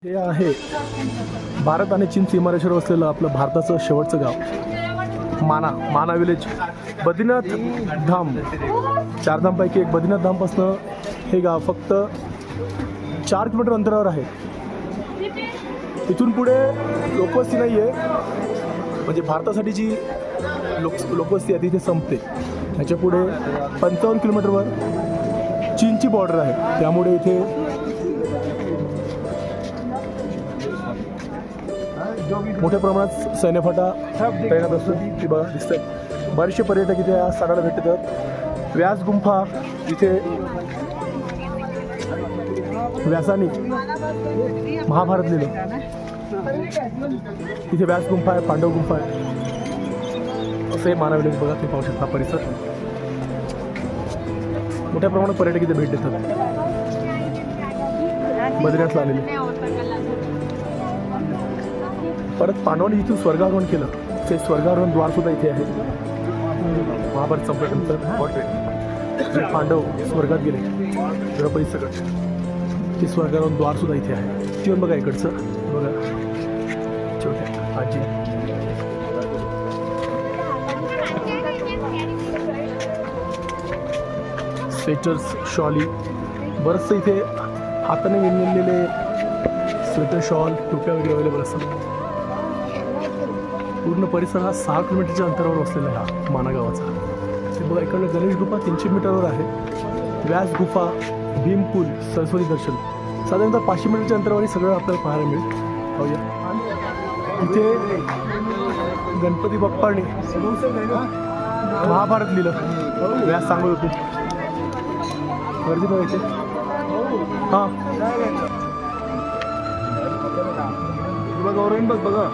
हे आहे भारत आणि चीन सीमारेषेवर असलेलं आपलं भारताचं शेवटचं गाव माना विलेज. बद्रीनाथ धाम, चार धामपैकी एक बद्रीनाथ धामपासनं हे गाव फक्त 4 किलोमीटर अंतरावर आहे. इथून पुढे लोकवस्ती नाही आहे, म्हणजे भारतासाठी जी लोकवस्ती आहे तिथे संपते. त्याच्या पुढे 55 किलोमीटरवर चीनची बॉर्डर आहे. त्यामुळे इथे मोठ्या प्रमाणात सैन्यफाटा तैनात असतो. ती बघा दिसतात. बरेचसे पर्यटक इथे आज साडायला भेटतात. व्यास गुंफा, इथे व्यासानी महाभारत लिहिलं. इथे व्यास गुंफा आहे, पांडव गुंफा आहे. असं हे मानवलेच बघा, ते पाहू शकता परिसर. मोठ्या प्रमाणात पर्यटक इथे भेट देतात. बद्रीनाथला आलेले. परत पांडवांनी इथून स्वर्गारोहण केलं. ते स्वर्गारोहण द्वार सुद्धा इथे आहे. महाभारत संपल्यानंतर पांडव स्वर्गात गेले द्रौपदी सकट. ते स्वर्गारोहण द्वार सुद्धा इथे आहे. जेवण बघा इकडचं बघा, छोट्या आजी. स्वेटर्स, शॉली, बरंचसं इथे हाताने विणलेले स्वेटर, शॉल, टोप्या वगैरे अवेलेबल असतात. पूर्ण परिसर हा 6 किलोमीटरच्या अंतरावर वसलेला आहे हा माना गावाचा. ते बघा इकडनं गणेश गुफा 300 मीटरवर आहे. व्यास गुफा, भीमपूल, सरस्वती दर्शन साधारणतः 500 मीटरच्या अंतरावर हे सगळं आपल्याला पाहायला मिळेल. पाहूया इथे गणपती बाप्पाने महाभारत लिहिलं. व्यास सांगत होते. गर्दी बघायची. हां बघा बघ बघा.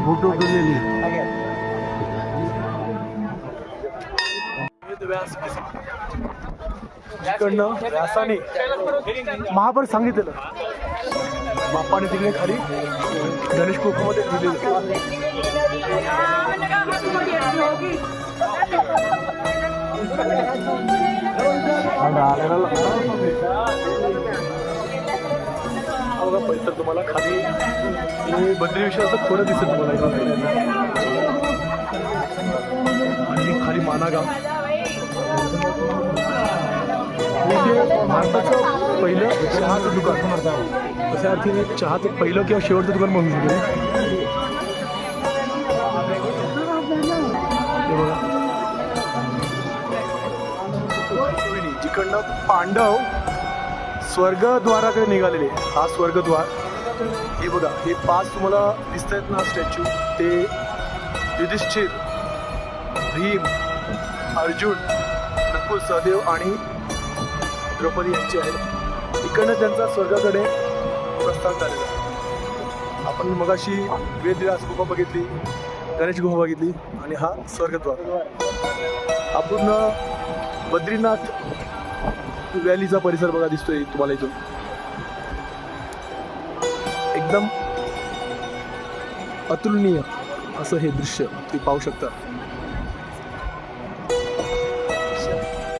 फोटो इकडनं व्यासाने महाभारत सांगितलेलं. बाप्पाने तिकडे खाली गणेश कोकमध्ये लिहिलेलं. बघा परिसर तुम्हाला खाली बद्री विषयाचं थोडं दिसेल तुम्हाला. आणि खाली माना गाव. भारताचं पहिलं चहाचं दुकान, तशा अर्थीने चहाचं पहिलं किंवा शेवटचं दुकान म्हणून शकतो. जिकडनं पांडव स्वर्गद्वाराकडे निघालेले. हा स्वर्गद्वार. हे बघा, हे 5 तुम्हाला दिसत आहेत ना स्टॅच्यू, ते युधिष्ठिर, भीम, अर्जुन, नकुल, सहदेव आणि द्रौपदी यांचे आहेत. इकडनं त्यांचा स्वर्गाकडे प्रस्थान झालेला. आपण मगाशी वेदव्यास गुफा बघितली, गणेश गुफा बघितली, आणि हा स्वर्गद्वार. हा पूर्ण बद्रीनाथ व्हॅलीचा परिसर बघा दिसतोय तुम्हाला इथून. एकदम अतुलनीय असं हे दृश्य तुम्ही पाहू शकता.